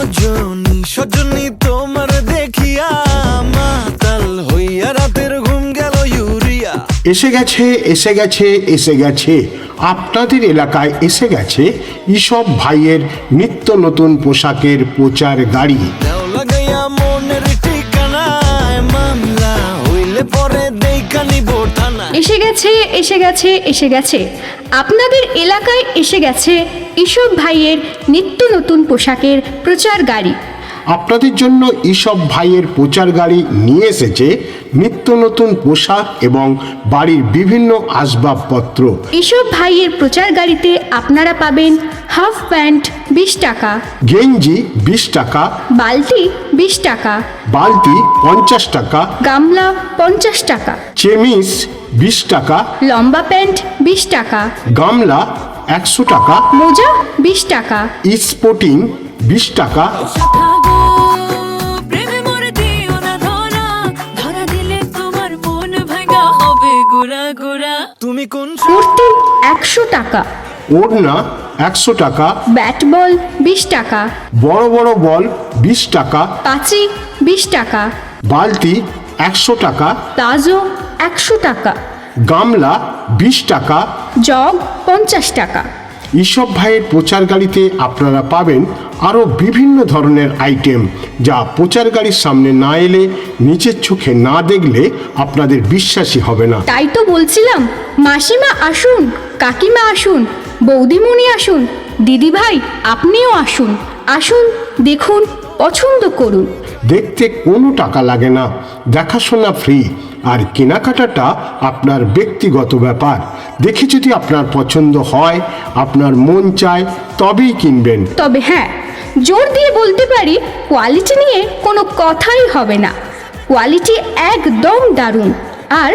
রজনী সজনী তোমার দেখিয়া মাতাল হইয়া রাতের ঘুম গেল ইউরিয়া। এসে গেছে এসে গেছে এসে গেছে, আপনাদের এলাকায় এসে গেছে ঈশপ ভাইয়ের নিত্য নতুন পোশাকের প্রচার গাড়ি। দাও লাগাইয়া মনের ঠিকানায় মামলা হইলে পরে দেখা নিব থানা। এসে গেছে এসে গেছে এসে গেছে, আপনাদের এলাকায় এসে গেছে ঈশপ ভাইয়ের নিত্য নতুন পোশাকের প্রচার গাড়ি। আপনাদের জন্য ঈশপ ভাইয়ের প্রচার গাড়ি নিয়ে এসেছে নিত্য নতুন পোশাক এবং বাড়ির বিভিন্ন আসবাবপত্র। ঈশপ ভাইয়ের প্রচার গাড়িতে আপনারা পাবেন হাফ প্যান্ট 20 টাকা, গেঞ্জি 20 টাকা, বালতি 20 টাকা, বালতি 50 টাকা, গামলা 50 টাকা, চেমিস 20 টাকা, লম্বা প্যান্ট 20 টাকা, গামলা 100 টাকা, মোজা 20 টাকা, স্পোর্টিং 20 টাকা, তুমি কোন কুর্তি 100 টাকা, ওড়না 100 টাকা, ব্যাট বল 20 টাকা, বড় বড় বল 20 টাকা, পাঁচি 20 টাকা, বালতি 100 টাকা, প্লাজো 100 টাকা, গামলা 20 টাকা। জগ 50 টাকা। ঈশপ ভাইয়ের প্রচার গাড়িতে আপনারা পাবেন আরও বিভিন্ন ধরনের আইটেম, যা প্রচার গাড়ির সামনে না এলে নিচের চোখে না দেখলে আপনাদের বিশ্বাসই হবে না। তাই তো বলছিলাম, মাসিমা আসুন, কাকিমা আসুন, বৌদিমণি আসুন, দিদি ভাই আপনিও আসুন, আসুন দেখুন, পছন্দ করুন। দেখতে কোনো টাকা লাগে না, দেখাশোনা ফ্রি, আর কেনাকাটাটা আপনার ব্যক্তিগত ব্যাপার। দেখে যদি আপনার পছন্দ হয়, আপনার মন চায়, তবেই কিনবেন। তবে হ্যাঁ, জোর দিয়ে বলতে পারি কোয়ালিটি নিয়ে কোনো কথাই হবে না। কোয়ালিটি একদম দারুণ আর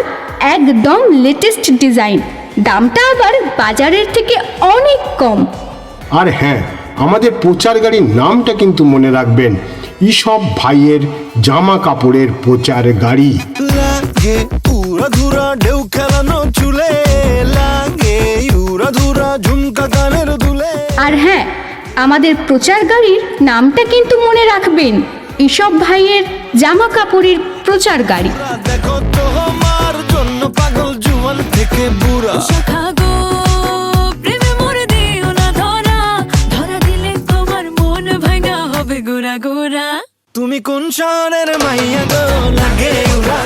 একদম লেটেস্ট ডিজাইন, দামটা আবার বাজারের থেকে অনেক কম। আর হ্যাঁ, আমাদের প্রচার গাড়ির নামটা কিন্তু মনে রাখবেন, ঈশপ ভাইয়ের জামা কাপড়ের প্রচার গাড়ি। লাগে উড়া ধুরা ঢেউ খেলানো চুলে, লাগে উড়া ধুরা ঝুমকা কানের দুলে। আর হ্যাঁ, আমাদের প্রচার গাড়ির নামটা কিন্তু মনে রাখবেন, ঈশপ ভাইয়ের জামা কাপড়ের প্রচার গাড়ি। দেখো তোমার জন্য পাগল জুয়ান থেকে বুড়া। তুমি কোন শহরের মাইয়া গো, লাগে উড়া